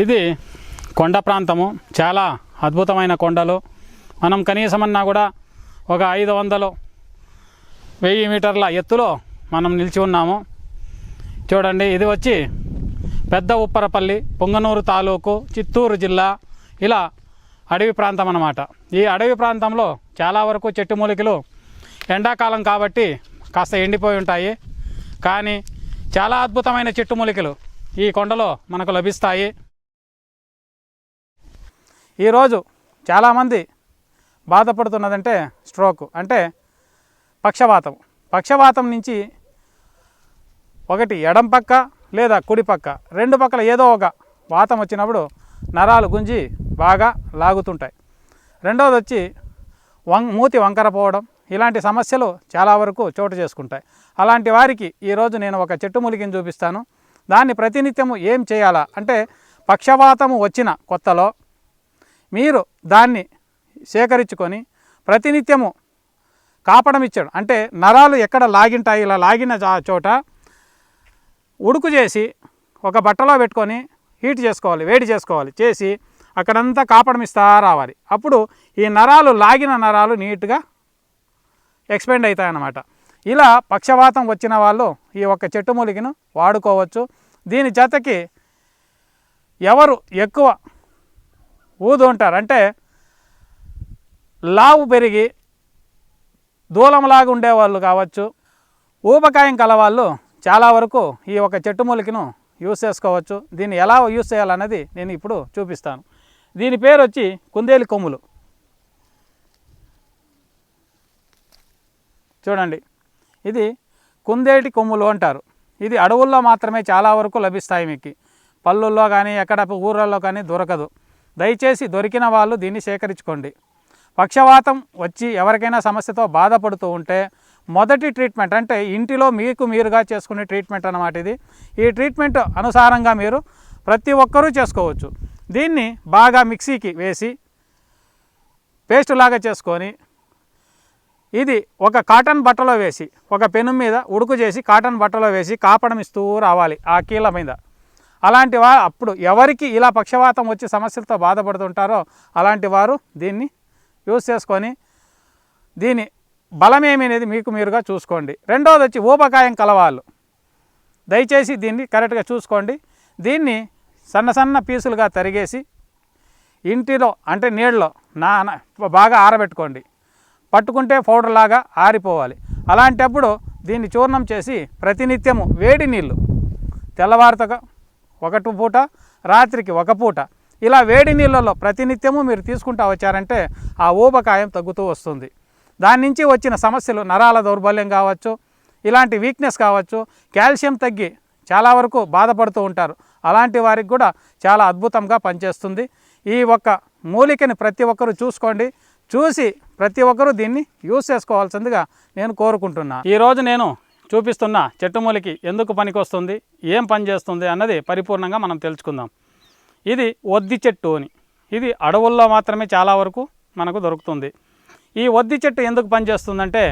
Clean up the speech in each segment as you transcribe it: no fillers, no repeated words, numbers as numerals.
ఇది కొండ ప్రాంతము, చాలా అద్భుతమైన కొండలు. మనం కనీసమన్నా కూడా ఒక 500-1000 మీటర్ల ఎత్తులో మనం నిలిచి ఉన్నాము. చూడండి, ఇది వచ్చి పెద్ద ఉప్పరపల్లి, పొంగనూరు తాలూకు, చిత్తూరు జిల్లా, ఇలా అడవి ప్రాంతం అన్నమాట. ఈ అడవి ప్రాంతంలో చాలా వరకు చెట్టు మూలికలు ఎండాకాలం కాబట్టి కాస్త ఎండిపోయి ఉంటాయి, కానీ చాలా అద్భుతమైన చెట్టు మూలికలు ఈ కొండలో మనకు లభిస్తాయి. ఈరోజు చాలామంది బాధపడుతున్నదంటే స్ట్రోక్, అంటే పక్షవాతం నుంచి ఒకటి ఎడం పక్క లేదా కుడి పక్క, రెండు పక్కల ఏదో ఒక వాతం వచ్చినప్పుడు నరాలు గుంజి బాగా లాగుతుంటాయి. రెండవది వచ్చి మూతి వంకర పోవడం, ఇలాంటి సమస్యలు చాలా వరకు చోటు చేసుకుంటాయి. అలాంటి వారికి ఈరోజు నేను ఒక చెట్టు మూలికను చూపిస్తాను. దాన్ని ప్రతినిత్యము ఏం చేయాలా అంటే, పక్షవాతము వచ్చిన కొత్తలో మీరు దాన్ని సేకరించుకొని ప్రతినిత్యము కాపడం ఇచ్చాడు, అంటే నరాలు ఎక్కడ లాగింటాయి, ఇలా లాగిన చోట ఉడుకు చేసి ఒక బట్టలో పెట్టుకొని హీట్ చేసుకోవాలి, వేడి చేసుకోవాలి, చేసి అక్కడంతా కాపడం ఇస్తా రావాలి. అప్పుడు ఈ నరాలు లాగిన నరాలు నీట్గా ఎక్స్పెండ్ అవుతాయి అన్నమాట. ఇలా పక్షవాతం వచ్చిన వాళ్ళు ఈ ఒక్క చెట్టు మూలికను వాడుకోవచ్చు. దీని జతకి ఎవరు ఎక్కువ ఊదు ఉంటారు, అంటే లావు పెరిగి దూలంలాగా ఉండేవాళ్ళు కావచ్చు, ఊబకాయం కలవాళ్ళు చాలా వరకు ఈ ఒక చెట్టు మూలికను యూస్ చేసుకోవచ్చు. దీన్ని ఎలా యూస్ చేయాలన్నది నేను ఇప్పుడు చూపిస్తాను. దీని పేరు వచ్చి కుందేలు కొమ్ములు. చూడండి, ఇది కుందేటి కొమ్ములు అంటారు. ఇది అడవుల్లో మాత్రమే చాలా వరకు లభిస్తాయి. మీకు పళ్ళుల్లో కానీ ఎక్కడ ఊర్లలో కానీ దొరకదు. దయచేసి దొరికిన వాళ్ళు దీన్ని సేకరించుకోండి. పక్షవాతం వచ్చి ఎవరికైనా సమస్యతో బాధపడుతూ ఉంటే మొదటి ట్రీట్మెంట్, అంటే ఇంటిలో మీకు మీరుగా చేసుకునే ట్రీట్మెంట్ అన్నమాట ఇది. ఈ ట్రీట్మెంట్ అనుసారంగా మీరు ప్రతి ఒక్కరూ చేసుకోవచ్చు. దీన్ని బాగా మిక్సీకి వేసి పేస్ట్ లాగా చేసుకొని ఇది ఒక కాటన్ బట్టలో వేసి, ఒక పెను మీద ఉడుకు చేసి కాటన్ బట్టలో వేసి కాపడం ఇస్తూ రావాలి ఆ కీళ్ళ మీద. అలాంటి అప్పుడు ఎవరికి ఇలా పక్షవాతం వచ్చి సమస్యలతో బాధపడుతుంటారో అలాంటి వారు దీన్ని యూస్ చేసుకొని దీని బలమేమి అనేది మీకు మీరుగా చూసుకోండి. రెండవది వచ్చి ఊబకాయం కలవాళ్ళు దయచేసి దీన్ని కరెక్ట్గా చూసుకోండి. దీన్ని సన్న సన్న పీసులుగా తరిగేసి ఇంటిలో, అంటే నీళ్ళలో బాగా ఆరబెట్టుకోండి. పట్టుకుంటే పౌడర్ లాగా ఆరిపోవాలి. అలాంటప్పుడు దీన్ని చూర్ణం చేసి ప్రతినిత్యము వేడి నీళ్ళు, తెల్లవారుతగా ఒక పూట, రాత్రికి ఒక పూట, ఇలా వేడి నీళ్ళలో ప్రతినిత్యము మీరు తీసుకుంటూ వచ్చారంటే ఆ ఊబకాయం తగ్గుతూ వస్తుంది. దాని నుంచి వచ్చిన సమస్యలు నరాల దౌర్బల్యం కావచ్చు, ఇలాంటి వీక్నెస్ కావచ్చు, కాల్షియం తగ్గి చాలా వరకు బాధపడుతూ ఉంటారు. అలాంటి వారికి కూడా చాలా అద్భుతంగా పనిచేస్తుంది. ఈ ఒక్క మూలికని ప్రతి ఒక్కరూ చూసుకోండి. చూసి ప్రతి ఒక్కరూ దీన్ని యూస్ చేసుకోవాల్సిందిగా నేను కోరుకుంటున్నాను. ఈరోజు నేను చూపిస్తున్న చెట్టు మూలికి ఎందుకు పనికొస్తుంది, ఏం పని చేస్తుంది అన్నది పరిపూర్ణంగా మనం తెలుసుకుందాం. ఇది ఒద్ది చెట్టు అని, ఇది అడవుల్లో మాత్రమే చాలా వరకు మనకు దొరుకుతుంది. ఈ ఒద్ది చెట్టు ఎందుకు పనిచేస్తుందంటే,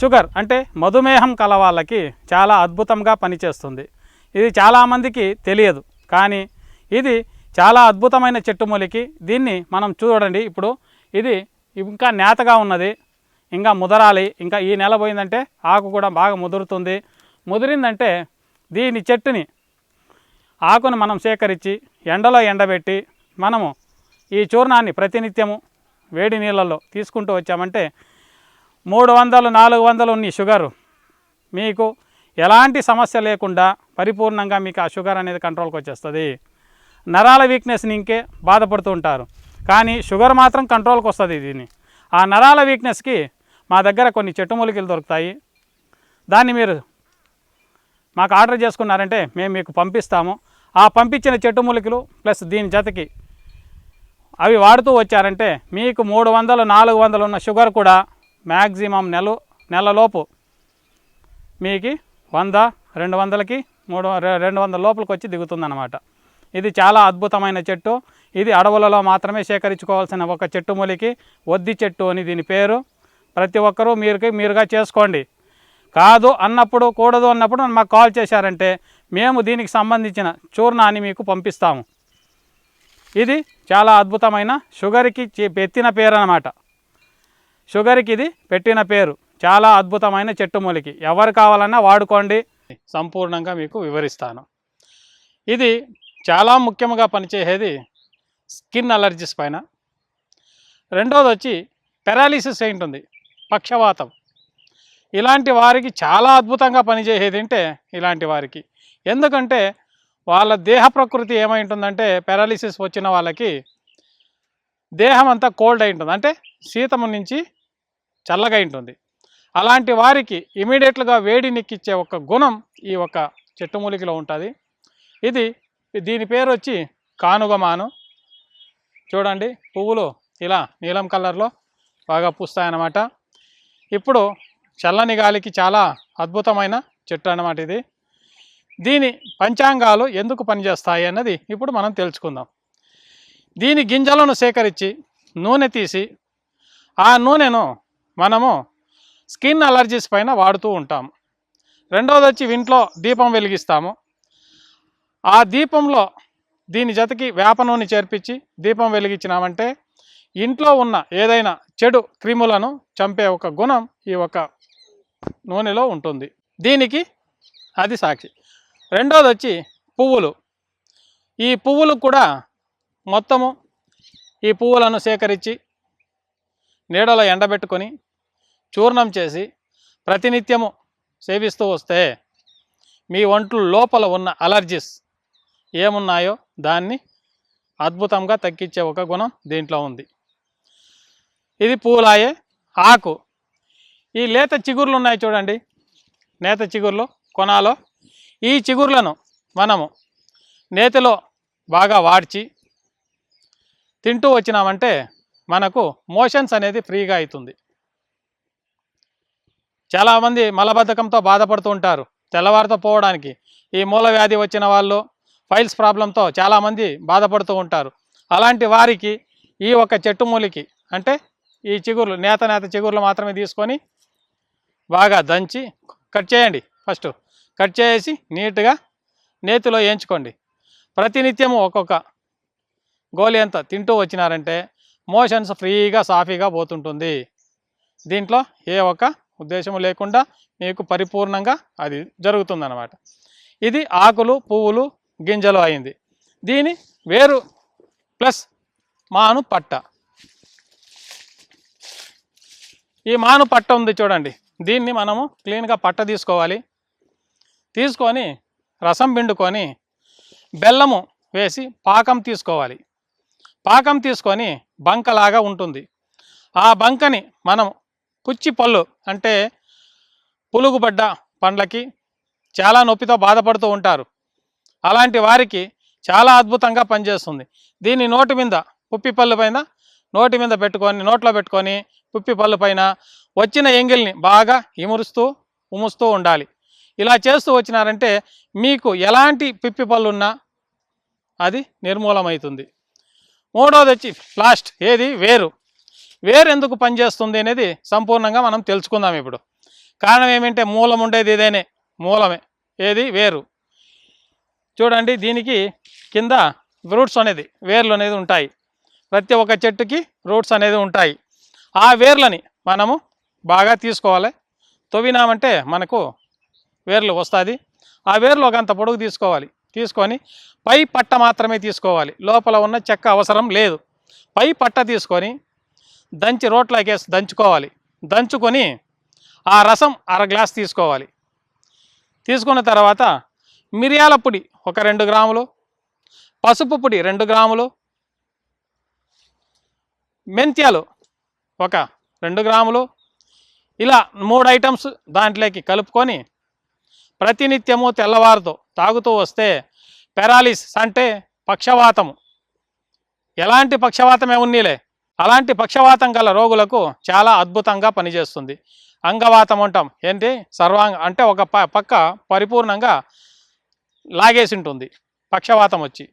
షుగర్ అంటే మధుమేహం కల వాళ్ళకి చాలా అద్భుతంగా పనిచేస్తుంది. ఇది చాలామందికి తెలియదు, కానీ ఇది చాలా అద్భుతమైన చెట్టు మూలికి. దీన్ని మనం చూడండి, ఇప్పుడు ఇది ఇంకా నేతగా ఉన్నది, ఇంకా ముదరాలి. ఇంకా ఈ నెల పోయిందంటే ఆకు కూడా బాగా ముదురుతుంది. ముదిరిందంటే దీని చెట్టుని ఆకును మనం సేకరించి ఎండలో ఎండబెట్టి మనము ఈ చూర్ణాన్ని ప్రతినిత్యము వేడి నీళ్ళల్లో తీసుకుంటూ వచ్చామంటే 300-400 ఉన్న షుగరు మీకు ఎలాంటి సమస్య లేకుండా పరిపూర్ణంగా మీకు ఆ షుగర్ అనేది కంట్రోల్కి వచ్చేస్తుంది. నరాల వీక్నెస్ని ఇంకే బాధపడుతూ ఉంటారు, కానీ షుగర్ మాత్రం కంట్రోల్కి వస్తుంది. దీన్ని ఆ నరాల వీక్నెస్కి మా దగ్గర కొన్ని చెట్టు మూలికలు దొరుకుతాయి. దాన్ని మీరు మాకు ఆర్డర్ చేసుకున్నారంటే మేము మీకు పంపిస్తాము. ఆ పంపించిన చెట్టు మూలికలు ప్లస్ దీని జతకి అవి వాడుతూ వచ్చారంటే మీకు 300-400 ఉన్న షుగర్ కూడా మ్యాక్సిమం నెలలోపు మీకు 100-200కి 200 లోపలికి వచ్చి దిగుతుందన్నమాట. ఇది చాలా అద్భుతమైన చెట్టు. ఇది అడవులలో మాత్రమే సేకరించుకోవాల్సిన ఒక చెట్టు మూలికి ఒద్ది చెట్టు అని దీని పేరు. ప్రతి ఒక్కరూ మీరుగా చేసుకోండి. కాదు అన్నప్పుడు, కూడదు అన్నప్పుడు మాకు కాల్ చేశారంటే మేము దీనికి సంబంధించిన చూర్ణాన్ని మీకు పంపిస్తాము. ఇది చాలా అద్భుతమైన షుగర్కి పెట్టిన పేరు అన్నమాట. షుగర్కి ఇది పెట్టిన పేరు. చాలా అద్భుతమైన చెట్టు మూలికి. ఎవరు కావాలన్నా వాడుకోండి. సంపూర్ణంగా మీకు వివరిస్తాను. ఇది చాలా ముఖ్యంగా పనిచేసేది స్కిన్ అలర్జీస్ పైన. రెండోది వచ్చి పెరాలిసిస్ అయి ఉంటుంది, పక్షవాతం. ఇలాంటి వారికి చాలా అద్భుతంగా పనిచేసేది అంటే ఇలాంటి వారికి. ఎందుకంటే వాళ్ళ దేహ ప్రకృతి ఏమై ఉంటుందంటే పెరాలిసిస్ వచ్చిన వాళ్ళకి దేహం అంతా కోల్డ్ అయి ఉంటుంది, అంటే శీతము నుంచి చల్లగా ఉంటుంది. అలాంటి వారికి ఇమీడియట్గా వేడినిక్కిచ్చే ఒక గుణం ఈ ఒక చెట్టు మూలికలో ఉంటుంది. దీని పేరు వచ్చి కానుగమాను. చూడండి, పువ్వులు ఇలా నీలం కలర్లో బాగా పూస్తాయన్నమాట. ఇప్పుడు చల్లని గాలికి చాలా అద్భుతమైన చెట్టు అన్నమాట ఇది. దీని పంచాంగాలు ఎందుకు పనిచేస్తాయి అన్నది ఇప్పుడు మనం తెలుసుకుందాం. దీని గింజలను సేకరించి నూనె తీసి ఆ నూనెను మనము స్కిన్ అలర్జీస్ పైన వాడుతూ ఉంటాము. రెండవది వచ్చి ఇంట్లో దీపం వెలిగిస్తాము. ఆ దీపంలో దీని జతకి వేప నూనె చేర్పించి దీపం వెలిగించినామంటే ఇంట్లో ఉన్న ఏదైనా చెడు క్రిములను చంపే ఒక గుణం ఈ ఒక నూనెలో ఉంటుంది. దీనికి అది సాక్షి. రెండోది వచ్చి పువ్వులు. ఈ పువ్వులు కూడా మొత్తము ఈ పువ్వులను సేకరించి నీడలో ఎండబెట్టుకొని చూర్ణం చేసి ప్రతినిత్యము సేవిస్తూ వస్తే మీ ఒంట్లో లోపల ఉన్న అలర్జీస్ ఏమున్నాయో దాన్ని అద్భుతంగా తగ్గించే ఒక గుణం దీంట్లో ఉంది. ఇది పూలాయే. ఆకు. ఈ లేత చిగుర్లు ఉన్నాయి చూడండి, నేత చిగుర్లు కొనాలో. ఈ చిగుర్లను మనము నేతిలో బాగా వాడ్చి తింటూ వచ్చినామంటే మనకు మోషన్స్ అనేది ఫ్రీగా అవుతుంది. చాలామంది మలబద్ధకంతో బాధపడుతూ ఉంటారు, తెల్లవారితో పోవడానికి. ఈ మూల వ్యాధి వచ్చిన వాళ్ళు, ఫైల్స్ ప్రాబ్లంతో చాలామంది బాధపడుతూ ఉంటారు. అలాంటి వారికి ఈ ఒక చెట్టు మూలికి, అంటే ఈ చిగుర్లు, నేత చిగుర్లు మాత్రమే తీసుకొని బాగా దంచి కట్ చేయండి. ఫస్ట్ కట్ చేసి నీట్గా నేతిలో వేయించుకోండి. ప్రతినిత్యము ఒక్కొక్క గోలి అంతా తింటూ వచ్చినారంటే మోషన్స్ ఫ్రీగా సాఫీగా పోతుంటుంది. దీంట్లో ఏ ఒక్క ఉద్దేశము లేకుండా మీకు పరిపూర్ణంగా అది జరుగుతుందన్నమాట. ఇది ఆకులు, పువ్వులు, గింజలు అయింది. దీని వేరు ప్లస్ మాను పట్ట. ఈ మాను పట్ట ఉంది చూడండి, దీన్ని మనము క్లీన్గా పట్ట తీసుకోవాలి. తీసుకొని రసం పిండుకొని బెల్లము వేసి పాకం తీసుకోవాలి. పాకం తీసుకొని బంకలాగా ఉంటుంది. ఆ బంకని మనం పుచ్చి పళ్ళు, అంటే పులుగుబడ్డ పండ్లకి చాలా నొప్పితో బాధపడుతూ ఉంటారు. అలాంటి వారికి చాలా అద్భుతంగా పనిచేస్తుంది. దీన్ని నోటి మీద, పుప్పి పళ్ళు పైన నోటి మీద పెట్టుకొని, నోట్లో పెట్టుకొని పుప్పి పళ్ళు పైన వచ్చిన ఎంగిల్ని బాగా ఉముస్తూ ఉండాలి. ఇలా చేస్తూ వచ్చినారంటే మీకు ఎలాంటి పిప్పి పళ్ళు ఉన్నా అది నిర్మూలమవుతుంది. మూడవది వచ్చి లాస్ట్, ఏది వేరు. వేరు ఎందుకు పనిచేస్తుంది అనేది సంపూర్ణంగా మనం తెలుసుకుందాం ఇప్పుడు. కారణం ఏమంటే మూలం ఉండేది ఇదేనే, మూలమే. ఏది వేరు. చూడండి, దీనికి కింద రూట్స్ అనేది, వేర్లు అనేది ఉంటాయి. ప్రతి ఒక్క చెట్టుకి రూట్స్ అనేది ఉంటాయి. ఆ వేర్లని మనము బాగా తీసుకోవాలి. తవ్వినామంటే మనకు వేర్లు వస్తుంది. ఆ వేర్లు ఒకంత పొడుగు తీసుకోవాలి. తీసుకొని పై పట్ట మాత్రమే తీసుకోవాలి, లోపల ఉన్న చెక్క అవసరం లేదు. పై పట్ట తీసుకొని దంచి రోట్లోకి వేసి దంచుకోవాలి. దంచుకొని ఆ రసం 1/2 గ్లాస్ తీసుకోవాలి. తీసుకున్న తర్వాత మిరియాల పొడి ఒక 2 గ్రాములు, పసుపు పొడి 2 గ్రాములు, మెంత్యాలు ఒక 2 గ్రాములు, ఇలా 3 ఐటమ్స్ దాంట్లోకి కలుపుకొని ప్రతినిత్యము తెల్లవారుతో తాగుతూ వస్తే పెరాలిసిస్ అంటే పక్షవాతము, ఎలాంటి పక్షవాతమే ఉన్నీలే, అలాంటి పక్షవాతం గల రోగులకు చాలా అద్భుతంగా పనిచేస్తుంది. అంగవాతం అంటాం, ఏంటి సర్వాంగ అంటే ఒక పక్క పరిపూర్ణంగా లాగేసి ఉంటుంది పక్షవాతం వచ్చి.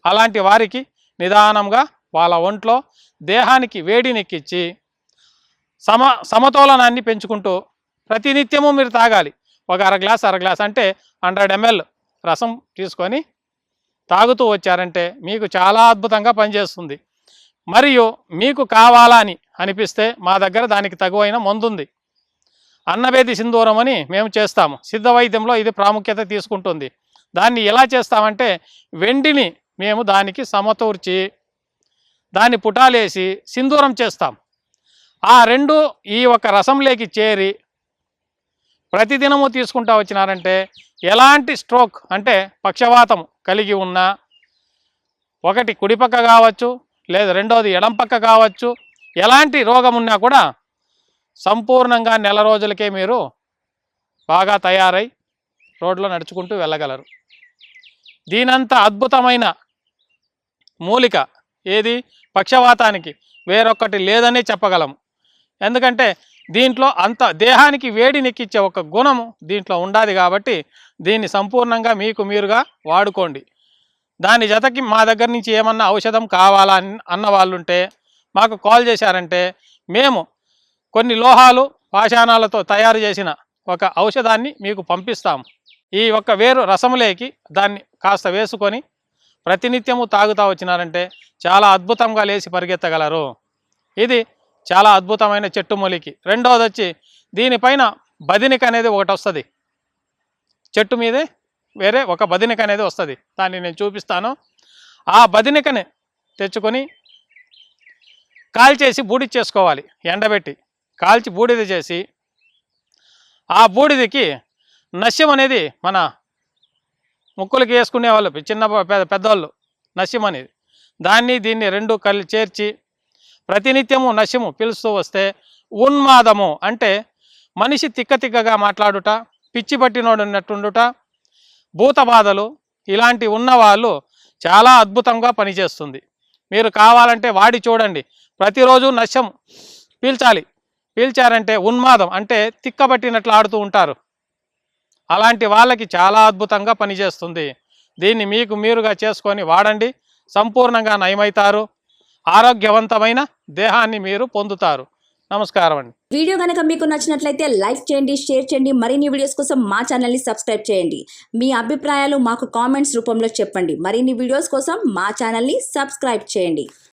అలాంటి వారికి నిదానంగా వాళ్ళ ఒంట్లో దేహానికి వేడినెక్కించి సమతోలనాన్ని పెంచుకుంటూ ప్రతినిత్యము మీరు తాగాలి. ఒక 1/2 గ్లాస్ అంటే 100 ml రసం తీసుకొని తాగుతూ వచ్చారంటే మీకు చాలా అద్భుతంగా పనిచేస్తుంది. మరియు మీకు కావాలా అని అనిపిస్తే మా దగ్గర దానికి తగువైన మందుంది. అన్నవేది సింధూరం అని మేము చేస్తాము. సిద్ధ వైద్యంలో ఇది ప్రాముఖ్యత తీసుకుంటుంది. దాన్ని ఎలా చేస్తామంటే వెండిని మేము దానికి సమతూర్చి దాన్ని పుటాలేసి సింధూరం చేస్తాం. ఆ రెండు ఈ ఒక రసంలోకి చేరి ప్రతిదినము తీసుకుంటూ వచ్చినారంటే ఎలాంటి స్ట్రోక్ అంటే పక్షవాతం కలిగి ఉన్నా, ఒకటి కుడిపక్క కావచ్చు, లేదా రెండోది ఎడంపక్క కావచ్చు, ఎలాంటి రోగం ఉన్నా కూడా సంపూర్ణంగా నెల రోజులకే మీరు బాగా తయారై రోడ్లో నడుచుకుంటూ వెళ్ళగలరు. దీనంత అద్భుతమైన మూలిక ఏది పక్షవాతానికి వేరొకటి లేదనే చెప్పగలము. ఎందుకంటే దీంట్లో అంత దేహానికి వేడినెక్కించే ఒక గుణము దీంట్లో ఉండాలి కాబట్టి దీన్ని సంపూర్ణంగా మీకు మీరుగా వాడుకోండి. దాని జతకి మా దగ్గర నుంచి ఏమన్నా ఔషధం కావాలా అన్న వాళ్ళు ఉంటే మాకు కాల్ చేశారంటే మేము కొన్ని లోహాలు పాషాణాలతో తయారు చేసిన ఒక ఔషధాన్ని మీకు పంపిస్తాము. ఈ ఒక్క వేరు రసములేకి దాన్ని కాస్త వేసుకొని ప్రతినిత్యము తాగుతూ వచ్చినారంటే చాలా అద్భుతంగా లేచి పరిగెత్తగలరు. ఇది చాలా అద్భుతమైన చెట్టు మూలికి. రెండోది వచ్చి దీనిపైన బదినిక అనేది ఒకటి వస్తుంది. చెట్టు మీదే వేరే ఒక బదినిక అనేది వస్తుంది. దాన్ని నేను చూపిస్తాను. ఆ బదినికని తెచ్చుకొని కాల్చేసి బూడిద చేసుకోవాలి. ఎండబెట్టి కాల్చి బూడిద చేసి ఆ బూడిదకి నశ్యం అనేది మన ముక్కులకి వేసుకునే వాళ్ళు చిన్న పెద్దవాళ్ళు నశ్యం అనేది దీన్ని రెండు చేర్చి ప్రతినిత్యము నశ్యము పిలుస్తూ వస్తే ఉన్మాదము అంటే మనిషి తిక్కగా మాట్లాడుట, పిచ్చి పట్టినోడున్నట్టుండుట, భూత బాధలు ఇలాంటి ఉన్నవాళ్ళు చాలా అద్భుతంగా పనిచేస్తుంది. మీరు కావాలంటే వాడి చూడండి. ప్రతిరోజు నశ్యం పీల్చాలి. పీల్చారంటే ఉన్మాదం అంటే తిక్కబట్టినట్లు ఆడుతూ ఉంటారు. అలాంటి వాళ్ళకి చాలా అద్భుతంగా పనిచేస్తుంది. దీన్ని మీకు మీరుగా చేసుకొని వాడండి. సంపూర్ణంగా నయమవుతారు. ఆరోగ్యవంతమైన దేహాన్ని మీరు పొందుతారు. నమస్కారం అండి. వీడియో కనుక మీకు నచ్చినట్లయితే లైక్ చేయండి, షేర్ చేయండి. మరిన్ని వీడియోస్ కోసం మా ఛానల్ని సబ్స్క్రైబ్ చేయండి. మీ అభిప్రాయాలు మాకు కామెంట్స్ రూపంలో చెప్పండి. మరిన్ని వీడియోస్ కోసం మా ఛానల్ని సబ్స్క్రైబ్ చేయండి.